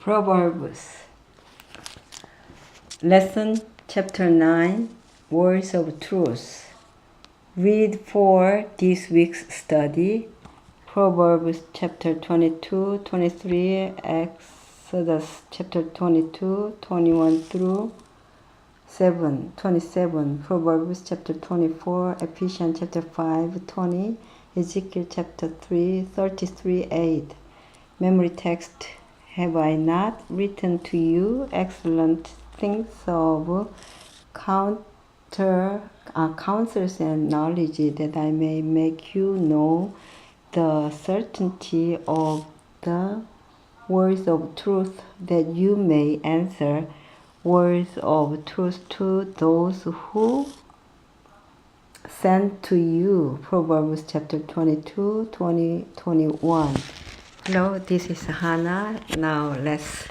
Proverbs. Lesson chapter 9, Words of Truth. Read for this week's study, Proverbs chapter 22, 23, Exodus chapter 22, 21 through 27, Proverbs chapter 24, Ephesians chapter 5, 20, Ezekiel chapter 3, 33, 8. Memory text. Have I not written to you excellent things of counsels and knowledge, that I may make you know the certainty of the words of truth, that you may answer words of truth to those who send to you. Proverbs chapter 22, 20, 21. Hello, this is Hana. Now let's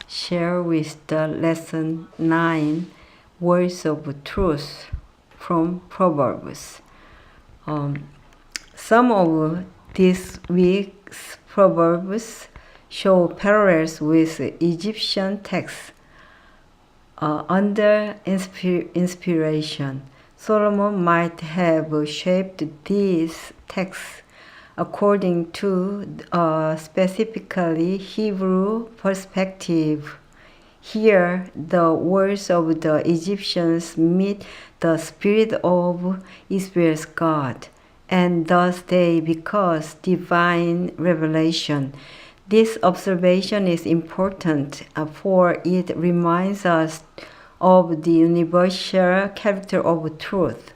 share with the lesson 9, Words of Truth from Proverbs. Some of this week's Proverbs show parallels with Egyptian texts. Under inspiration, Solomon might have shaped these texts according to a specifically Hebrew perspective. Here, the words of the Egyptians meet the spirit of Israel's God, and thus they become divine revelation. This observation is important, for it reminds us of the universal character of truth.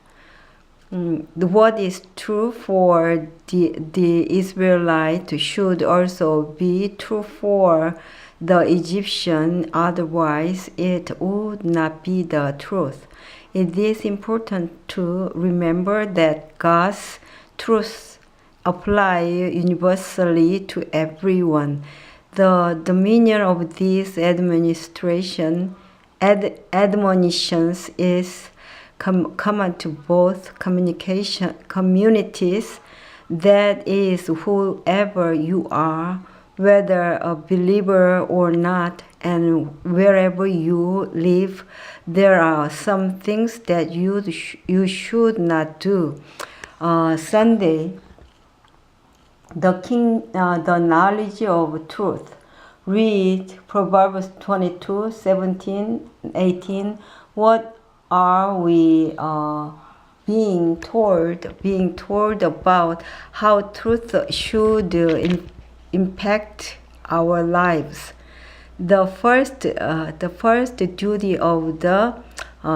What is true for the Israelite should also be true for the Egyptian, otherwise it would not be the truth. It is important to remember that God's truths apply universally to everyone. The meaning of these admonitions is common to both communities, that is, whoever you are, whether a believer or not, and wherever you live. There are some things that you should not do. Sunday, the knowledge of truth. Read Proverbs 22, 17, 18. What are we being told about how truth should impact our lives? The first duty of the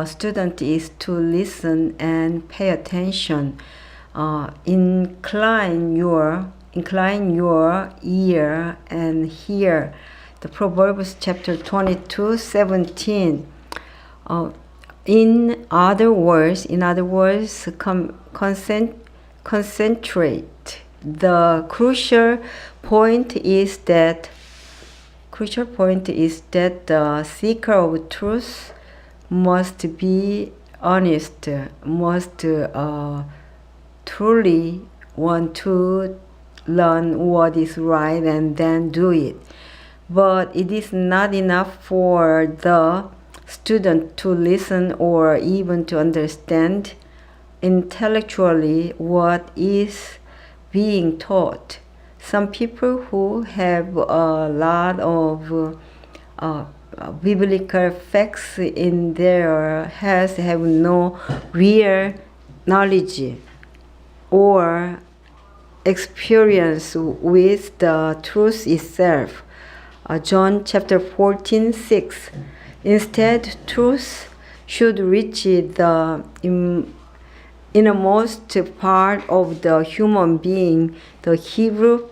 student is to listen and pay attention. Incline your ear and hear. The Proverbs chapter 22, 17. In other words, concentrate. The crucial point is that the seeker of truth must be honest, must truly want to learn what is right and then do it. But it is not enough for the student to listen or even to understand intellectually what is being taught. Some people who have a lot of biblical facts in their heads have no real knowledge or experience with the truth itself. John chapter 14, 6. Instead, truth should reach the innermost part of the human being. The Hebrew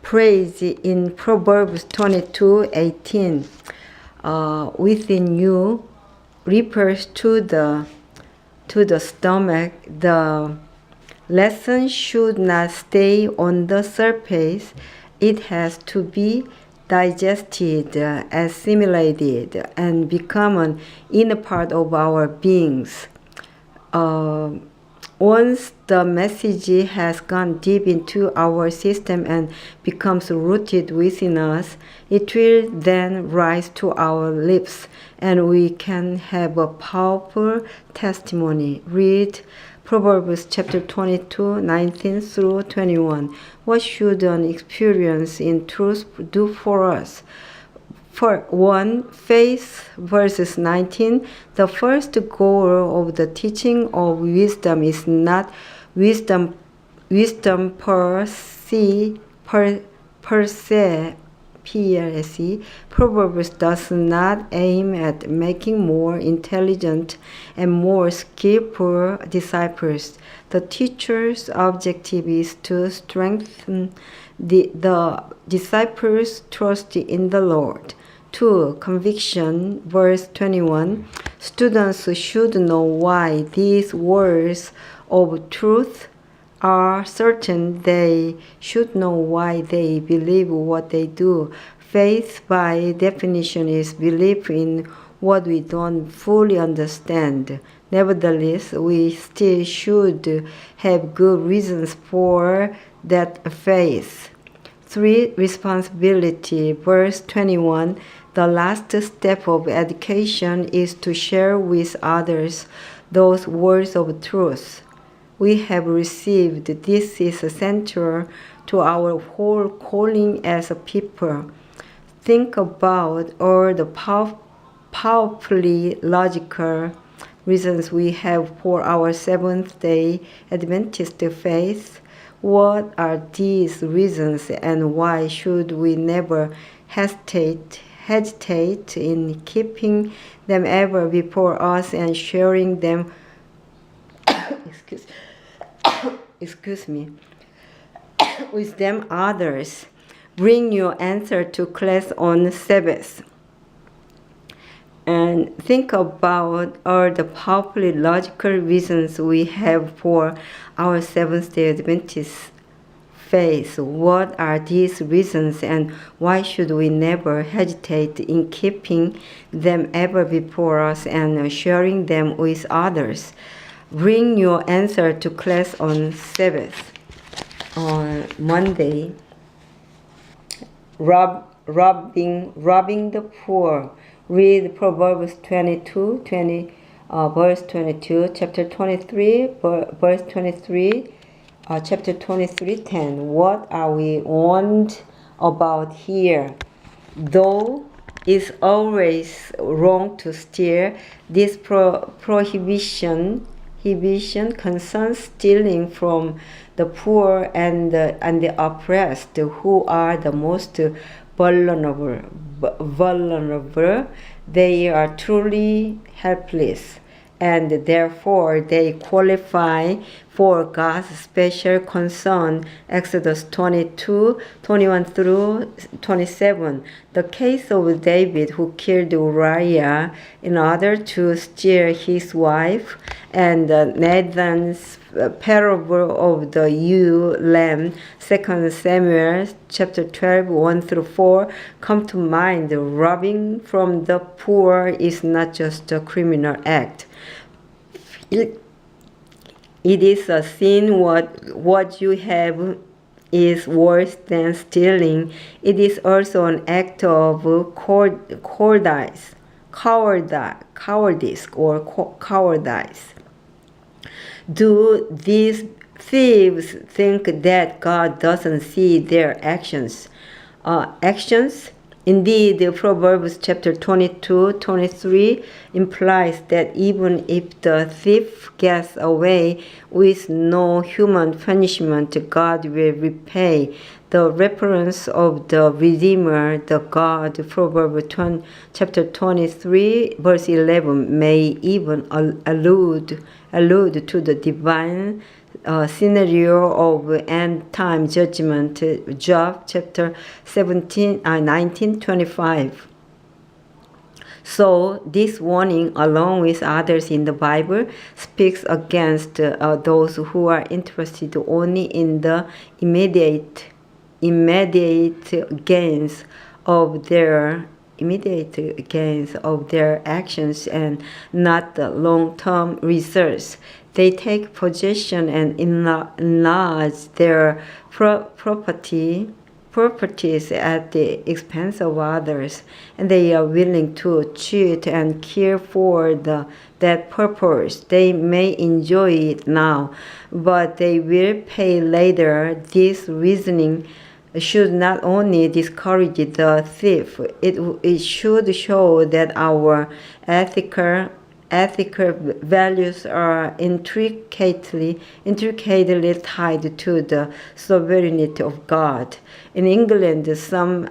phrase in Proverbs 22, 18, within you, refers to the stomach. The lesson should not stay on the surface. It has to be digested, assimilated, and become an inner part of our beings. Once the message has gone deep into our system and becomes rooted within us, it will then rise to our lips and we can have a powerful testimony. Read Proverbs chapter 22, 19 through 21. What should an experience in truth do for us? For 1, faith, verses 19. The first goal of the teaching of wisdom is not wisdom per se, PRSE. Proverbs does not aim at making more intelligent and more skillful disciples. The teacher's objective is to strengthen the disciples' trust in the Lord. 2. Conviction, verse 21. Students should know why these words of truth are certain. They should know why they believe what they do. Faith, by definition, is belief in what we don't fully understand. Nevertheless, we still should have good reasons for that faith. 3. Responsibility, verse 21. The last step of education is to share with others those words of truth we have received. This is central to our whole calling as a people. Think about all the powerfully logical reasons we have for our Seventh-day Adventist faith. What are these reasons, and why should we never hesitate in keeping them ever before us and sharing them with them others? Bring your answer to class on Sabbath and think about all the powerfully logical reasons we have for our Seventh-day Adventist faith. What are these reasons, and why should we never hesitate in keeping them ever before us and sharing them with others? Bring your answer to class on Sabbath. On Monday, robbing the poor. Read Proverbs 22, verse 22, chapter 23, verse 23, chapter 23, 10. What are we warned about here? Though it's always wrong to steal, this prohibition concerns stealing from the poor and the oppressed, who are the most vulnerable. They are truly helpless, and therefore they qualify for God's special concern. Exodus 22, 21 through 27. The case of David, who killed Uriah in order to steal his wife, and Nathan's parable of the ewe lamb, 2 Samuel chapter 12, 1 through 4, come to mind. Robbing from the poor is not just a criminal act. It is a sin. What you have is worse than stealing. It is also an act of cowardice. Do these thieves think that God doesn't see their actions? Indeed, Proverbs chapter 22, 23 implies that even if the thief gets away with no human punishment, God will repay. The reference of the Redeemer, the God, Proverbs chapter 23, verse 11, may even allude to the divine scenario of end-time judgment, Job chapter 19, 25. So this warning, along with others in the Bible, speaks against those who are interested only in the immediate gains of their actions and not the long-term results. They take possession and enlarge their properties at the expense of others, and they are willing to cheat and kill for that purpose. They may enjoy it now, but they will pay later. This reasoning should not only discourage the thief, it should show that our ethical values are intricately tied to the sovereignty of God. In England, some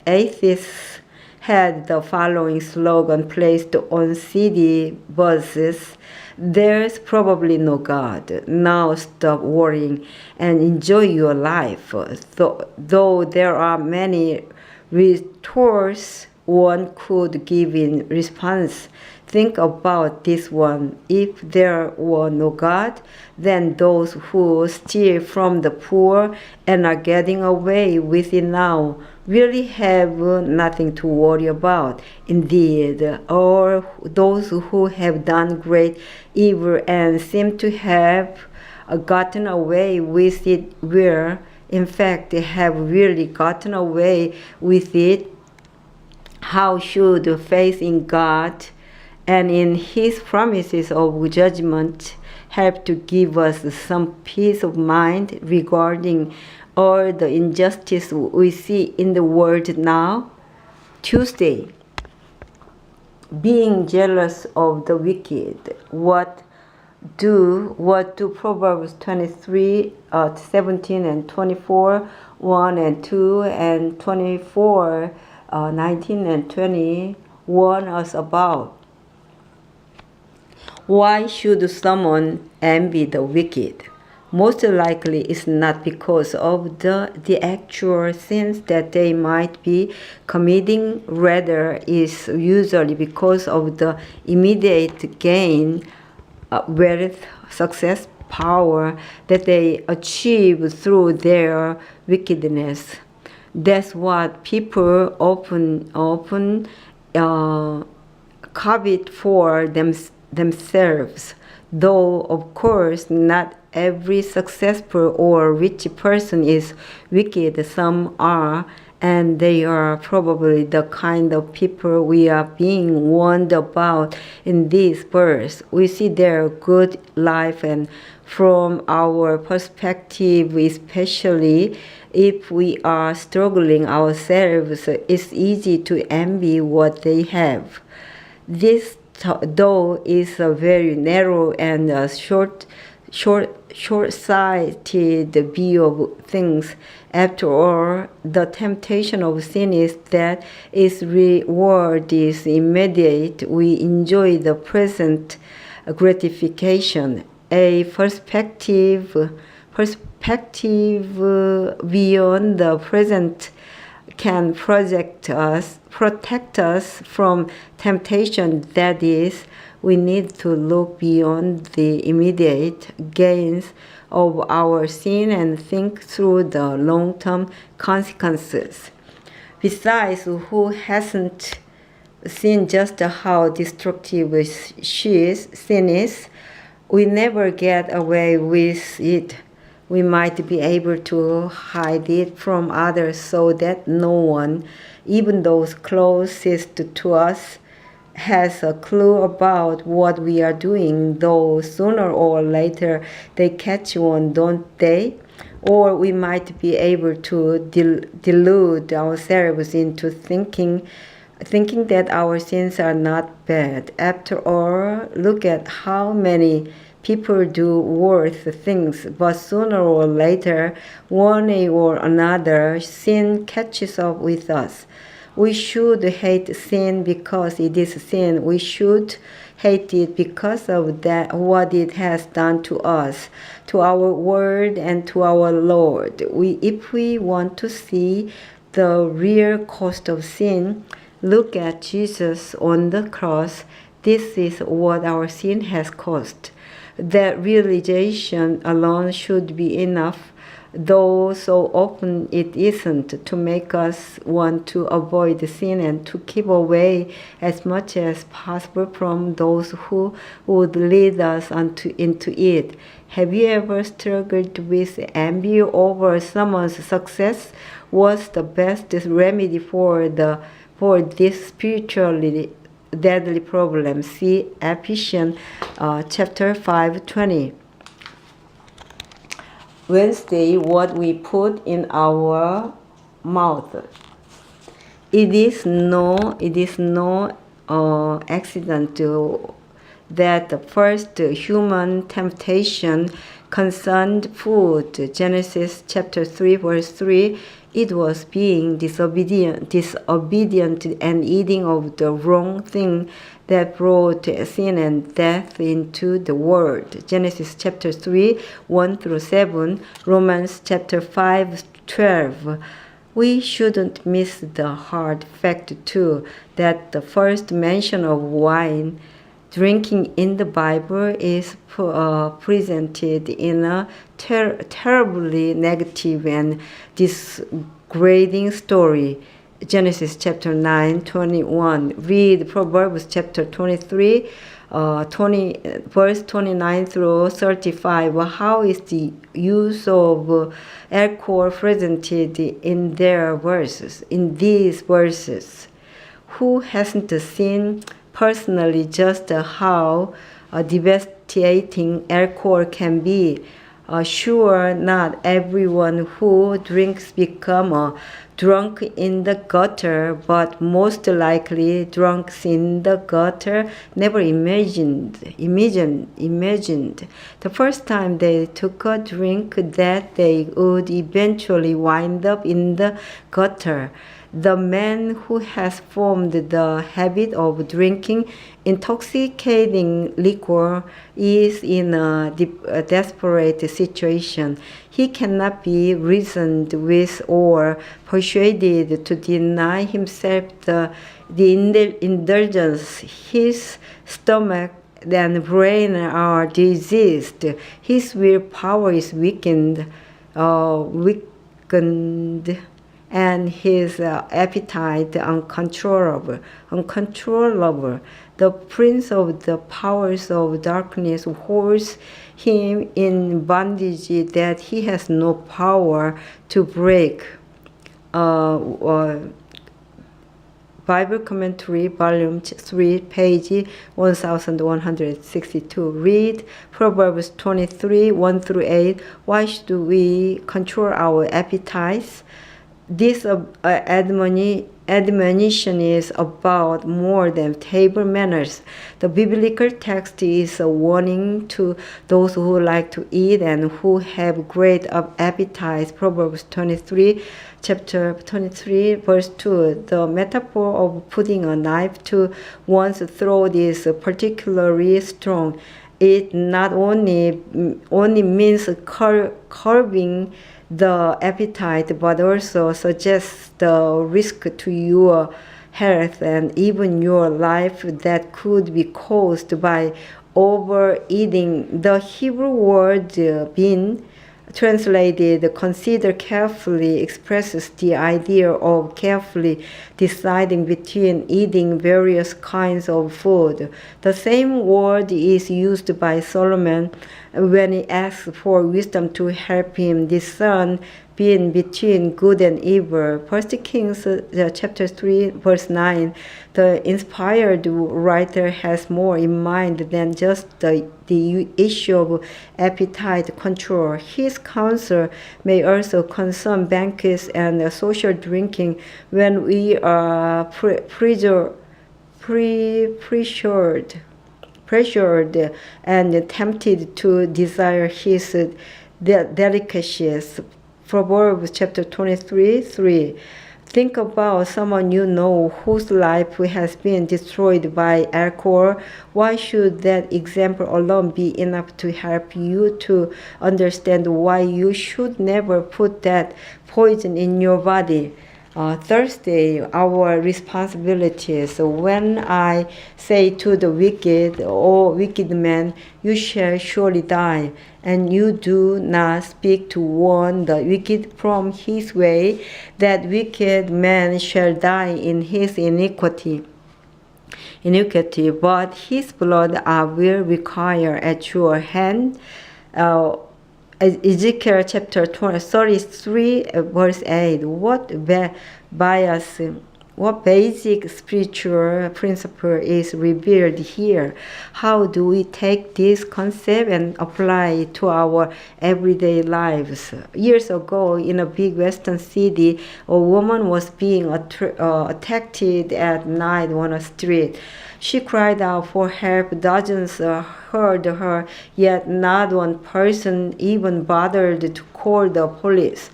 atheists had the following slogan placed on CD buses: "There's probably no God. Now stop worrying and enjoy your life." Though there are many retorts one could give in response, think about this one. If there were no God, then those who steal from the poor and are getting away with it now really have nothing to worry about. Indeed, or those who have done great evil and seem to have gotten away with it will, in fact, have really gotten away with it. How should faith in God and in His promises of judgment help to give us some peace of mind regarding all the injustice we see in the world now? Tuesday, being jealous of the wicked. What do Proverbs 23, 17 and 24, 1 and 2, and 24, 19 and 20 warn us about? Why should someone envy the wicked? Most likely it's not because of the actual sins that they might be committing. Rather, it's usually because of the immediate gain, wealth, success, power that they achieve through their wickedness. That's what people often covet for themselves. Though, of course, not every successful or rich person is wicked. Some are, and they are probably the kind of people we are being warned about in this verse. We see their good life, and from our perspective, especially if we are struggling ourselves, it's easy to envy what they have. This, though, is a very narrow and short-sighted view of things. After all, the temptation of sin is that its reward is immediate. We enjoy the present gratification. A perspective beyond the present can protect us from temptation. That is, we need to look beyond the immediate gains of our sin and think through the long-term consequences. Besides, who hasn't seen just how destructive sin is? We never get away with it. We might be able to hide it from others so that no one, even those closest to us, has a clue about what we are doing, though sooner or later they catch on, don't they? Or we might be able to delude ourselves into thinking that our sins are not bad. After all, look at how many people do worse things, but sooner or later, one way or another, sin catches up with us. We should hate sin because it is sin. We should hate it because of what it has done to us, to our world, and to our Lord. If we want to see the real cost of sin, look at Jesus on the cross. This is what our sin has cost. That realization alone should be enough though so often it isn't, to make us want to avoid sin and to keep away as much as possible from those who would lead us into it. Have you ever struggled with envy over someone's success? What's the best remedy for this spiritually deadly problem? See Ephesians chapter 5:20. Wednesday, what we put in our mouth. It is no accident that the first human temptation concerned food. Genesis chapter 3 verse 3. It was being disobedient and eating of the wrong thing that brought sin and death into the world. Genesis chapter 3, 1 through 7, Romans chapter 5, 12. We shouldn't miss the hard fact too that the first mention of wine drinking in the Bible is presented in a terribly negative and disgrading story. Genesis chapter 9:21. Read Proverbs chapter 23, verse 29 through 35. How is the use of alcohol presented in these verses? Who hasn't seen personally just how devastating alcohol can be? Sure, not everyone who drinks become drunk in the gutter, but most likely drunks in the gutter never imagined the first time they took a drink that they would eventually wind up in the gutter. The man who has formed the habit of drinking intoxicating liquor is in a desperate situation. He cannot be reasoned with or persuaded to deny himself the indulgence. His stomach and brain are diseased. His willpower is weakened, and his appetite uncontrollable. The prince of the powers of darkness holds him in bondage that he has no power to break. Bible Commentary, Volume 3, page 1162. Read Proverbs 23, 1 through 8. Why should we control our appetites? This admonition is about more than table manners. The biblical text is a warning to those who like to eat and who have great appetites. Proverbs 23, chapter 23, verse 2. The metaphor of putting a knife to one's throat is particularly strong. It not only means curbing the appetite, but also suggests the risk to your health and even your life that could be caused by overeating. The Hebrew word bin, translated consider carefully, expresses the idea of carefully deciding between eating various kinds of food. The same word is used by Solomon when he asks for wisdom to help him discern between good and evil. 1 Kings chapter 3 verse 9. The inspired writer has more in mind than just the issue of appetite control. His counsel may also concern banquets and social drinking when we are pressured and tempted to desire his delicacies. Proverbs chapter 23, 3. Think about someone you know whose life has been destroyed by alcohol. Why should that example alone be enough to help you to understand why you should never put that poison in your body? Thursday, our responsibilities. When I say to the wicked, "O wicked man, you shall surely die," and you do not speak to warn the wicked from his way, that wicked man shall die in his iniquity, but his blood I will require at your hand. Ezekiel chapter 33, verse 8. What basic spiritual principle is revealed here? How do we take this concept and apply it to our everyday lives? Years ago, in a big western city, a woman was being attacked at night on a street. She cried out for help. Dozens heard her, yet not one person even bothered to call the police.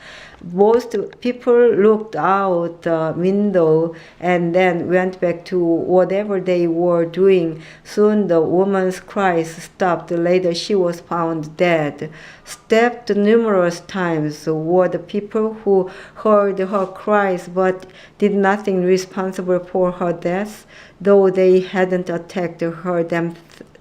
Most people looked out the window and then went back to whatever they were doing. Soon the woman's cries stopped. Later she was found dead. Stabbed numerous times were the people who heard her cries but did nothing responsible for her death, though they hadn't attacked her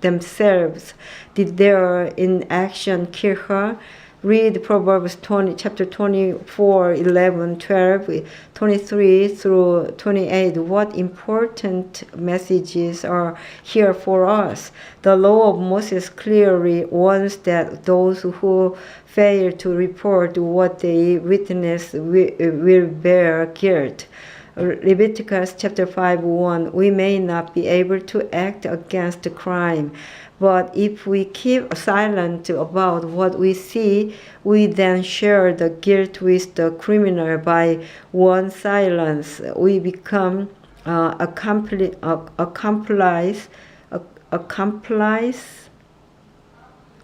themselves. Did their inaction kill her? Read Proverbs chapter 24, 11, 12, 23 through 28. What important messages are here for us? The law of Moses clearly warns that those who fail to report what they witness will bear guilt. Leviticus chapter 5:1. We may not be able to act against crime, but if we keep silent about what we see, we then share the guilt with the criminal. By one's silence, we become accomplice.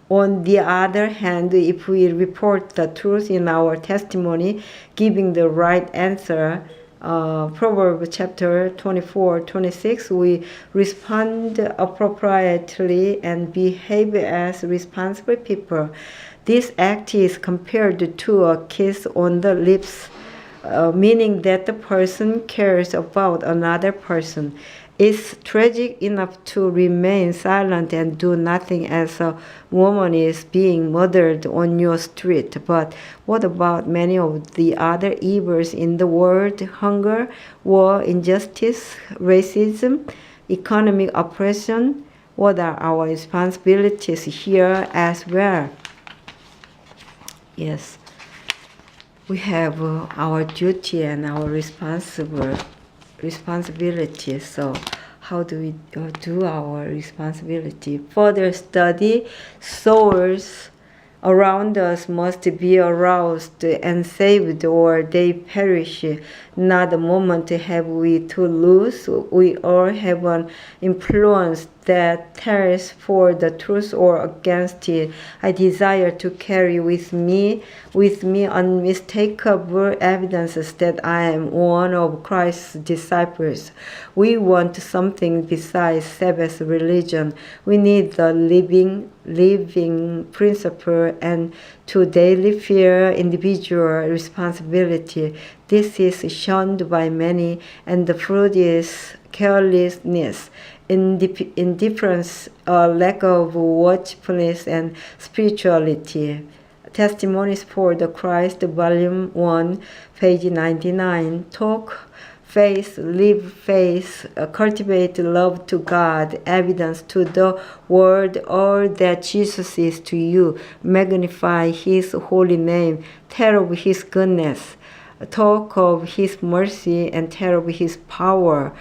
On the other hand, if we report the truth in our testimony, giving the right answer, Proverbs chapter 24, 26, we respond appropriately and behave as responsible people. This act is compared to a kiss on the lips, meaning that the person cares about another person. It's tragic enough to remain silent and do nothing as a woman is being murdered on your street. But what about many of the other evils in the world? Hunger, war, injustice, racism, economic oppression. What are our responsibilities here as well? Yes, we have our duty and our responsibility. So how do we do our responsibility? Further study. Souls around us must be aroused and saved, or they perish. Not a moment have we to lose. We all have an influence that tells for the truth or against it. I desire to carry with me unmistakable evidences that I am one of Christ's disciples. We want something besides Sabbath religion. We need the living principle and to daily feel individual responsibility. This is shunned by many, and the fruit is carelessness, indifference, lack of watchfulness, and spirituality. Testimonies for the Christ, Volume 1, page 99. Talk faith, live faith, cultivate love to God, evidence to the world all that Jesus is to you. Magnify His holy name, tell of His goodness, talk of His mercy, and tell of His power.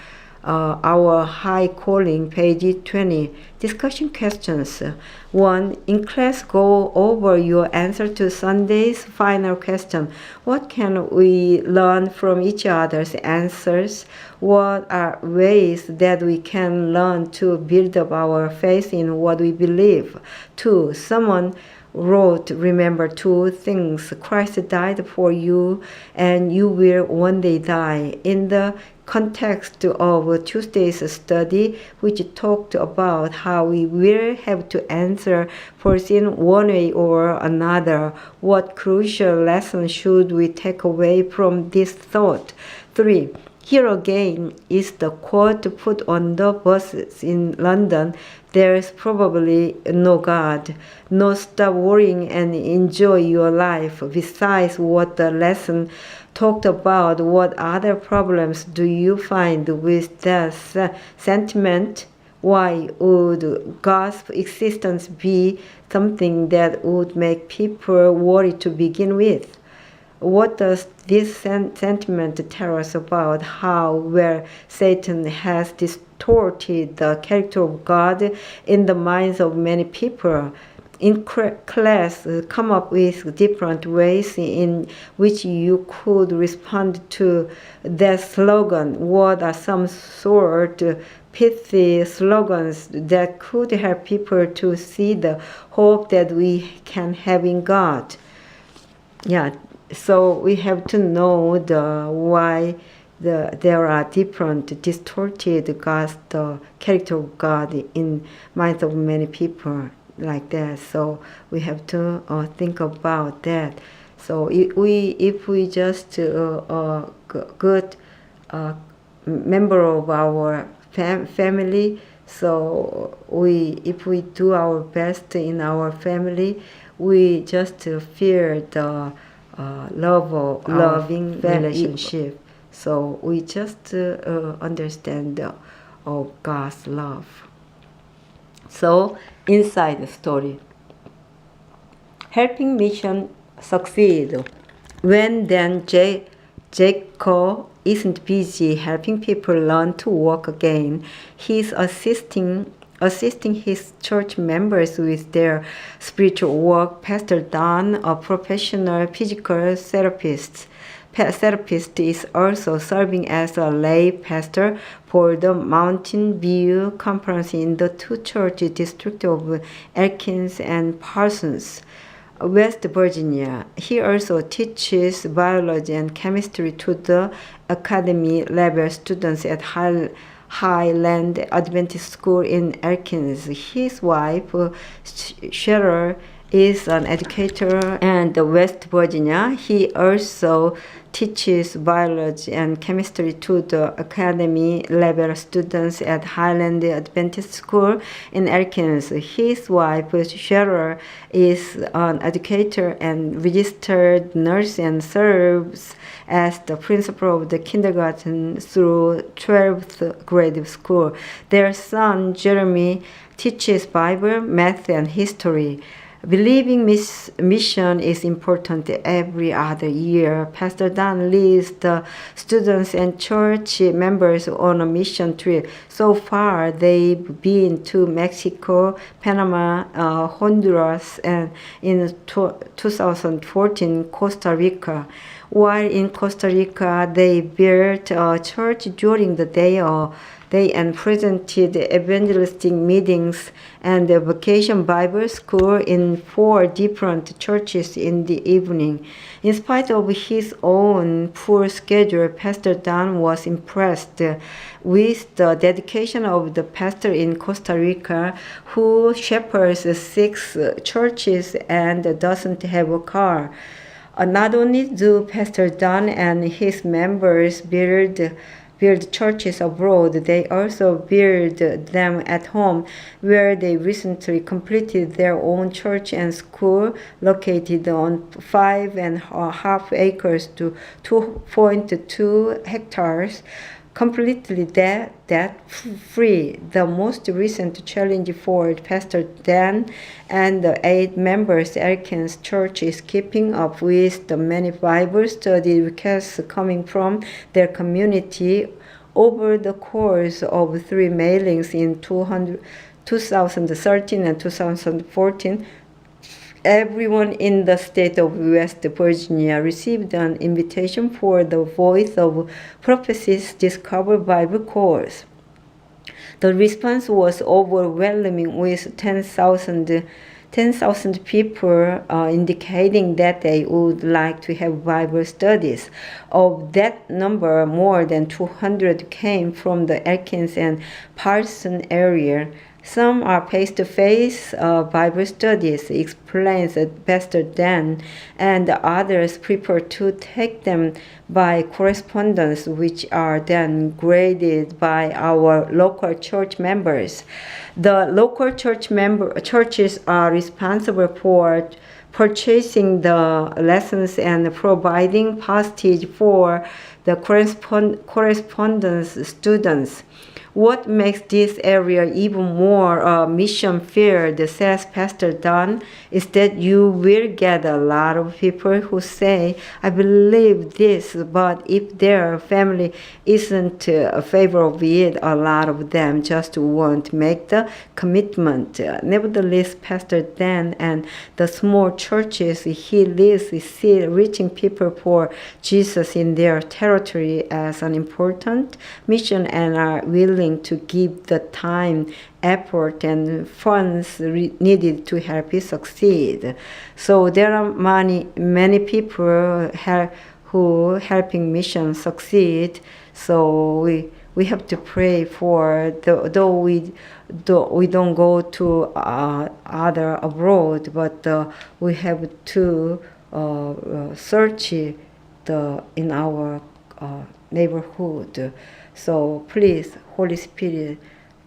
Our high calling, page 20. Discussion questions. 1. In class, go over your answer to Sunday's final question. What can we learn from each other's answers? What are ways that we can learn to build up our faith in what we believe? 2. Someone wrote, remember two things. Christ died for you, and you will one day die. In the context of Tuesday's study, which talked about how we will have to answer for sin one way or another, what crucial lesson should we take away from this thought? 3. Here again is the quote put on the buses in London. There is probably no God. No, stop worrying and enjoy your life. Besides what the lesson talked about, what other problems do you find with that sentiment? Why would God's existence be something that would make people worry to begin with? What does this sentiment tell us about how where Satan has distorted the character of God in the minds of many people? In class, come up with different ways in which you could respond to that slogan. What are some sort pithy slogans that could help people to see the hope that we can have in God? Yeah, so we have to know why there are different distorted gods, the character of God in minds of many people like that. So we have to think about that. So if we just good member of our family, so if we do our best in our family, we just feel the loving relationship. So we just understand of God's love. So inside the story, helping mission succeed. When then Jacob isn't busy helping people learn to walk again, he's assisting his church members with their spiritual work. Pastor Don, a professional physical therapist, is also serving as a lay pastor for the Mountain View Conference in the two church districts of Elkins and Parsons, West Virginia. He also teaches biology and chemistry to the academy level students at Highland Adventist School in Elkins. His wife, Cheryl, is an educator in West Virginia. He also teaches biology and chemistry to the academy level students at Highland Adventist School in Elkins. His wife, Cheryl, is an educator and registered nurse and serves as the principal of the kindergarten through 12th grade school. Their son, Jeremy, teaches Bible, math, and history. Believing mission is important every other year. Pastor Dan leads the students and church members on a mission trip. So far, they've been to Mexico, Panama, Honduras, and in 2014, Costa Rica. While in Costa Rica, they built a church during the day and presented evangelistic meetings and a vacation Bible school in 4 different churches in the evening. In spite of his own poor schedule, Pastor Dan was impressed with the dedication of the pastor in Costa Rica, who shepherds 6 churches and doesn't have a car. Not only do Pastor Dan and his members build churches abroad, they also build them at home, where they recently completed their own church and school located on 5.5 acres to 2.2 hectares, completely debt-free. The most recent challenge for Pastor Dan and the 8 members Elkins Church is keeping up with the many Bible study requests coming from their community. Over the course of 3 mailings in 2013 and 2014, everyone in the state of West Virginia received an invitation for the Voice of Prophecies Discover Bible course. The response was overwhelming, with 10,000 people indicating that they would like to have Bible studies. Of that number, more than 200 came from the Elkins and Parsons area. Some are face-to-face Bible studies, explains Pastor Dan, and others prefer to take them by correspondence, which are then graded by our local church members. The local churches are responsible for purchasing the lessons and providing postage for the correspondence students. What makes this area even more mission field, says Pastor Don, is that you will get a lot of people who say, I believe this, but if their family isn't in favor of it, a lot of them just won't make the commitment. Nevertheless, Pastor Dan and the small churches he leads see reaching people for Jesus in their territory as an important mission and are willing to give the time, effort, and funds needed to help it succeed. So there are many people who helping mission succeed. So we have to pray for though we don't go to other abroad, but we have to search in our neighborhood. So please, Holy Spirit,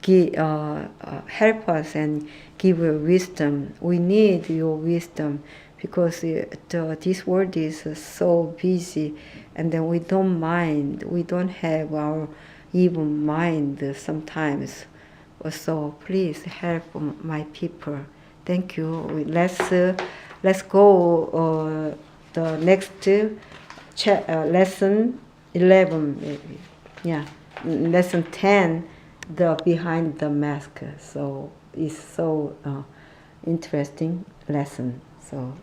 help us and give wisdom. We need your wisdom because this world is so busy, and then we don't mind. We don't have our even mind sometimes. So please help my people. Thank you. Let's go the next lesson 11 maybe. Yeah. Lesson 10, the behind the mask. So it's so interesting lesson. So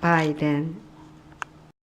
bye then.